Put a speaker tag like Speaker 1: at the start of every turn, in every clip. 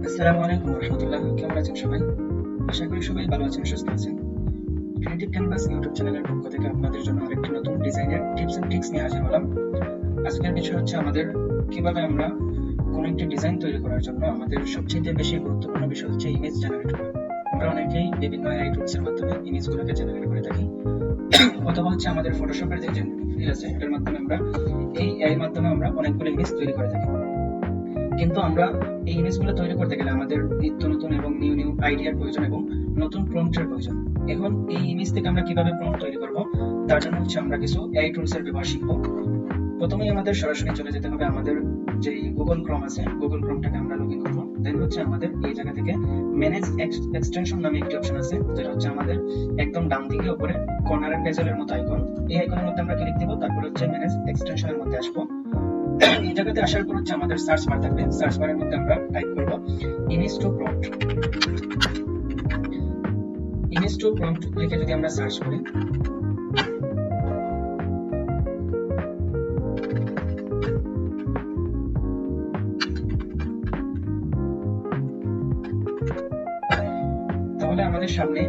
Speaker 1: আসসালামু আলাইকুম রহমতুল্লাহ। কেমন আছেন সবাই? আশা করি সবাই ভালো আছেন, সুস্থ আছেন। ক্রিয়েটিভ ক্যানভাস ইউটিউব চ্যানেলের পক্ষ থেকে আপনাদের জন্য আরেকটি নতুন ডিজাইনের টিপস এন্ড ট্রিক্স নিয়ে হাজির হলাম। আজকের বিষয় হচ্ছে আমাদের কিভাবে আমরা কোনো একটি ডিজাইন তৈরি করার জন্য আমাদের সবচেয়ে বেশি গুরুত্বপূর্ণ বিষয় হচ্ছে ইমেজ জেনারেট করা। আমরা অনেকেই বিভিন্ন এআই টুলস এর মাধ্যমে ইমেজগুলোকে জেনারেট করে থাকি, অথবা হচ্ছে আমাদের ফটোশপের যে ফিল আছে এটার মাধ্যমে আমরা এই এআই মাধ্যমে আমরা অনেকগুলো ইমেজ তৈরি করে থাকি। কিন্তু আমরা এই ইমেজগুলো তৈরি করতে গেলে আমাদের নিত্য নতুন এবং নিউ নিউ আইডিয়ার প্রয়োজন এবং নতুন প্রম্পটের প্রয়োজন। এখন এই ইমেজ থেকে আমরা কিভাবে প্রম্পট তৈরি করব, তার জন্য হচ্ছে আমরা কিছু এআই টুলস এর ব্যবহার শিখব। প্রথমেই আমাদের সরাসরি চলে যেতে হবে আমাদের যে গুগল ক্রোম আছে, গুগল ক্রোমটাকে আমরা লগইন করব। দেন হচ্ছে আমাদের এই জায়গা থেকে ম্যানেজ এক্সটেনশন নামে একটি অপশন আছে, যেটা হচ্ছে আমাদের একদম ডান দিকে উপরে কর্নারের বেজেলের মতো আইকন। এই আইকনের মধ্যে আমরা ক্লিক দিব, তারপর হচ্ছে ম্যানেজ এক্সটেনশনের মধ্যে আসবো। এই জায়গাতে আসার পর হচ্ছে আমাদের সার্চ বার থাকবে, সার্চ বারের মধ্যে আমরা টাইপ করব image to prompt. Image to prompt লিখে যদি আমরা সার্চ করি, তাহলে আমাদের সামনে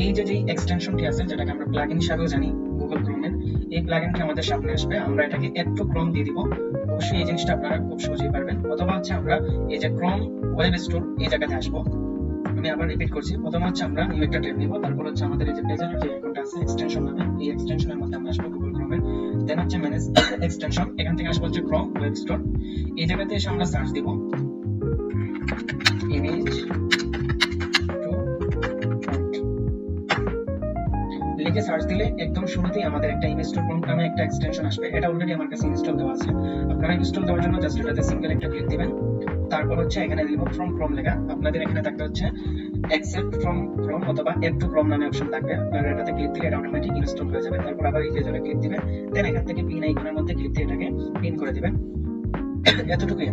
Speaker 1: এই যে এক্সটেনশনটি আছে, যেটাকে আমরা প্লাগইন হিসেবেও জানি গুগল ক্রোমের, এই প্লাগইনটি আমাদের সামনে আসবে। আমরা এটাকে এড টু ক্রোম দিয়ে দিব। অবশ্যই এই জিনিসটা আপনারা খুব সহজেই পারবেন। অথবা হচ্ছে আমরা এই যে ক্রোম ওয়েব স্টোর এই জায়গাতে আসবো। আমি আবার রিপিট করছি, প্রথমে হচ্ছে আমরা নিউ একটা ট্যাব নিব, তারপর হচ্ছে আমাদের এই যে পেজের যে আইকনটা আছে এক্সটেনশন নামে, এই এক্সটেনশনের মধ্যে আমরা আসবো গুগল ক্রোমের। দেন হচ্ছে ম্যানেজ এক্সটেনশন, এখান থেকে আসবো হচ্ছে ক্রোম ওয়েব স্টোর। এই জায়গাতে এসে আমরা সার্চ দিব ইমেজ টু ফন্ট লিখে সার্চ দিলে একদম শুরুতেই আমাদের একটা ইমেজ টু ফন্ট নামে একটা এক্সটেনশন আসবে। এটা অলরেডি আমার কাছে ইনস্টল দেওয়া আছে। আপনারা ইনস্টল দেওয়ার জন্য জাস্ট এটাতে সিঙ্গেল একটা ক্লিক দিবেন, তারপর হচ্ছে এখানে রিমুভ ফ্রম ক্রোম লেখা, আপনাদের এখানে থাকতে হচ্ছে অ্যাকসেপ্ট ফ্রম ক্রোম অথবা এড টু ক্রোম নামে অপশন থাকবে। আপনারা এটাতে ক্লিক দিলে এটা অটোমেটিক ইনস্টল হয়ে যাবে। তারপর আবার এই পেজে ক্লিক দিবেন, দেন এখান থেকে পিন আইকনের মধ্যে ক্লিক দিয়ে এটাকে পিন করে দিবেন। এতটুকুই।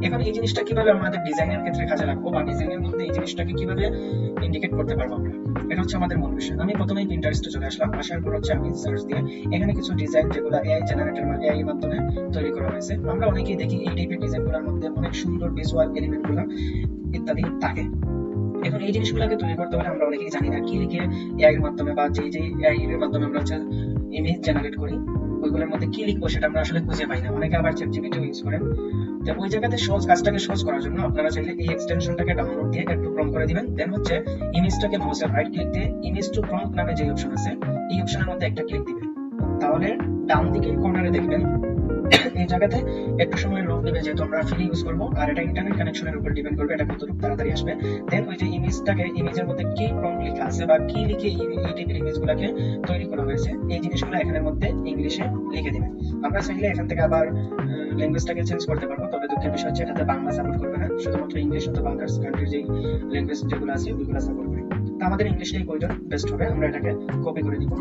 Speaker 1: এখন এই জিনিসটা কিভাবে আমাদের ডিজাইনের ক্ষেত্রে কাজে লাগবে বা ডিজাইনের মধ্যে এই জিনিসটাকে কিভাবে ইন্ডিকেট করতে পারবো আমরা, এটা হচ্ছে আমাদের মূল বিষয়। আমি প্রথমেই পিন্টারেস্টে চলে আসলাম, আসার পর হচ্ছে আমি সার্চ দিয়ে এখানে কিছু ডিজাইন যেগুলো এআই জেনারেটর মানে এআই এর মাধ্যমে তৈরি করা হয়েছে, আমরা অনেকেই দেখি এই টাইপের ডিজাইনগুলোর মধ্যে অনেক সুন্দর ভিজুয়াল এলিমেন্টগুলো ইত্যাদি থাকে। এখন এই জিনিসগুলোকে তৈরি করতে হলে আমরা অনেকেই জানি না কি লিখে এআই এর মাধ্যমে বা যে এআই এর মাধ্যমে আমরা হচ্ছে ইমেজ জেনারেট করি ওইগুলোর মধ্যে কি লিখবো সেটা আমরা আসলে খুঁজে পাই না। অনেকে আবার চ্যাটজিপিটি ইউজ করেন। তো ওই জায়গাতে সহজ কাজটাকে সহজ করার জন্য আপনারা চাইলে এই এক্সটেনশনটাকে ডাউনলোড দিয়ে একটু প্রম্পট করে দিবেন। দেন হচ্ছে ইমেজটাকে মাউসের রাইট ক্লিক দিয়ে ইমেজ টু প্রম্পট নামে যে অপশন আছে এই অপশনের মধ্যে একটা ক্লিক দিবেন। তাহলে ডান দিকের কর্নারে দেখবেন এই জায়গাতে একটু সময় লোড নেবে, যেহেতু আমরা ফ্রি ইউজ করবো আর এটা ইন্টারনেট কানেকশনের উপর ডিপেন্ড করবে এটা কতটুকু তাড়াতাড়ি আসবে। দেন ওই যে ইমেজের মধ্যে কি প্রম্পট লেখা আছে বা কি লিখে এই টাইপের ইমেজগুলোকে তৈরি করা হয়েছে এই জিনিসগুলো এখানের মধ্যে ইংলিশে লিখে দিবেন। আমরা চাইলে এখান থেকে আবার ল্যাঙ্গুয়েজটাকে চেঞ্জ করতে পারবো, তবে দুঃখের বিষয় হচ্ছে এটাতে বাংলা সাপোর্ট করবে না, শুধুমাত্র ইংলিশ অথবা আদার্স কান্ট্রির যে ল্যাঙ্গুয়েজ যেগুলো আছে ওইগুলো সাপোর্ট করে। তো আমাদের ইংলিশটাই প্রয়োজন, বেস্ট হবে। আমরা এটাকে কপি করে দিব।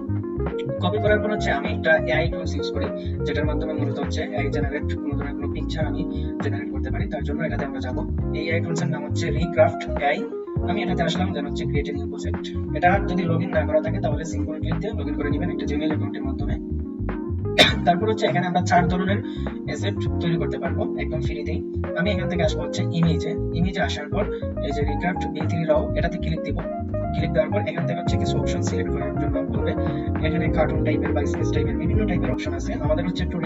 Speaker 1: কপি করার পর হচ্ছে আমি একটা এআই টুলস ইউজ করি, যেটার মাধ্যমে মূলত হচ্ছে এআই জেনারেট কোনো ধরনের কোনো পিকচার আমি জেনারেট করতে পারি। তার জন্য এটাতে আমরা যাব। এই এআই টুলস এর নাম হচ্ছে রিক্রাফট এআই। আমি এটাতে আসলাম, দেন হচ্ছে ক্রিয়েট এ নিউ প্রজেক্ট। এটা যদি লগইন না করা থাকে তাহলে সিম্পল ক্লিক দিয়ে লগইন করে নেবেন একটা জিমেইল অ্যাকাউন্টের মাধ্যমে। তারপর হচ্ছে এখানে আমরা 4 ধরনের অ্যাসেট তৈরি করতে পারবো একদম ফ্রিতেই। আমি এখান থেকে আসবো হচ্ছে ইমেজে আসার পর এই যে রিক্রাফট B3 রাও এটাতে ক্লিক দিব। ক্লিক দেওয়ার পর এখান থেকে হচ্ছে কিছু অপশন সিলেক্ট করার জন্য বলবে। এখানে কার্টুন টাইপের বা স্কেচ টাইপের বিভিন্ন টাইপের অপশন আছে। আমাদের হচ্ছে একটু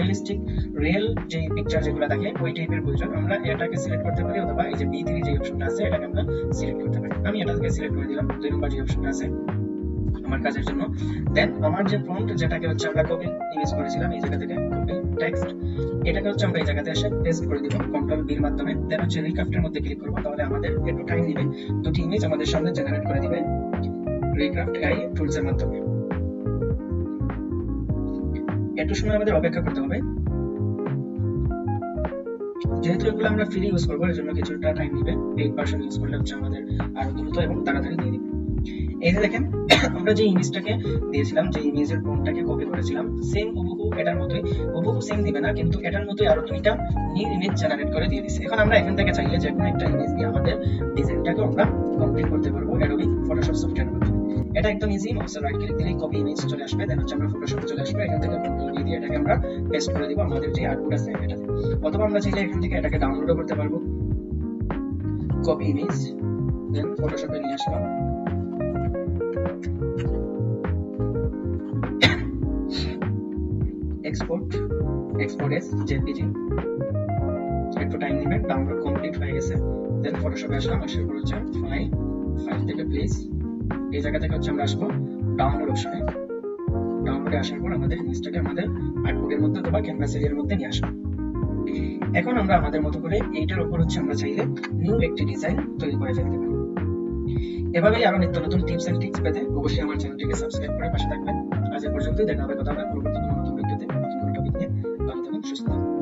Speaker 1: রিয়েল যে পিকচার যেগুলো থাকে ওই টাইপের প্রয়োজন, আমরা এটাকে সিলেক্ট করতে পারি, অথবা এই যে B3 যে অপশনটা আছে এটাকে আমরা সিলেক্ট করতে পারি। আমি এটাকে সিলেক্ট করে দিলাম 2 নম্বর যে অপশনটা আছে আমার কাজের জন্য। দেন আমার যে প্রম্পট যেটাকে হচ্ছে আমরা কপি ইমেজ করেছিলাম এই জায়গা থেকে কপি টেক্সট, এটাকে হচ্ছে আমরা এই জায়গাতে এসে পেস্ট করে দিব কন্ট্রোল বি এর মাধ্যমে। দেন হচ্ছে রিক্রাফটের মধ্যে ক্লিক করব, তাহলে আমাদের একটু টাইম নেবে, দুটি ইমেজ আমাদের সামনে জেনারেট করে দিবে রিক্রাফট এআই টুলস এর মাধ্যমে। একটু সময় আমাদের অপেক্ষা করতে হবে, যেহেতু এগুলো আমরা ফ্রি ইউজ করবো এর জন্য কিছুটা টাইম নেবে। 8% ইউজ করলে হচ্ছে আমাদের আরো দ্রুত এবং তাড়াতাড়ি দিয়ে দিবে। এই যে দেখেন আমরা যে ইমেজটাকে দিয়েছিলাম, যে ইমেজের প্রম্পটটাকে কপি করেছিলাম, সেম হুবহু এটার মতোই, হুবহু সেম দিবে না কিন্তু এটার মতোই আরো দুইটা নিউ ইমেজ জেনারেট করে দিয়ে দিয়েছে। এখন আমরা এখান থেকে চাইলে যে কোনো একটা ইমেজ দিয়ে আমাদের ডিজাইনটাকে আমরা কমপ্লিট করতে পারবো অ্যাডোবি ফটোশপ সফটওয়্যারের মাধ্যমে। এটা একদম ইজি, মাউসের রাইট ক্লিক দিলেই কপি ইমেজ চলে আসবে। দেন হচ্ছে আমরা ফটোশপে চলে আসবো, এখান থেকে কন্ট্রোল দিয়ে এটাকে আমরা পেস্ট করে দিব আমাদের যে আর্টবোর্ড আছে এটাতে। অথবা আমরা চাইলে এখান থেকে এটাকে ডাউনলোডও করতে পারবো। কপি ইমেজ, দেন ফটোশপে নিয়ে আসলাম, এক্সপোর্ট এস জেপিজি, একটু টাইম নেবেন, ডাউনলোড কমপ্লিট হয়ে গেছে। দেন ফটোশপে আসলাম, আসার পর হচ্ছে ফাইল থেকে প্লিজ এই জায়গা থেকে হচ্ছে আমরা আসবো ডাউনলোড অপশনে। ডাউনলোডে আসার পর আমাদের ইমেজটাকে আমাদের আর্টবুকের মধ্যে অথবা ক্যানভাস এরিয়ার মধ্যে নিয়ে আসবো। এখন আমরা আমাদের মতো করে এইটার উপর হচ্ছে আমরা চাইলে নিউ একটি ডিজাইন তৈরি করে ফেলতে পারি। এভাবেই আরো নিত্য নতুন টিপস এন্ড ট্রিক্স পেতে অবশ্যই আমার চ্যানেলটিকে সাবস্ক্রাইব করে পাশে থাকবেন। আজ এ পর্যন্তই, দেখা হবে কথা হবে পরবর্তী কোনো নতুন ভিডিওতে নতুন কোনো টপিক নিয়ে। ভালো থাকুন, সুস্থ থাকুন।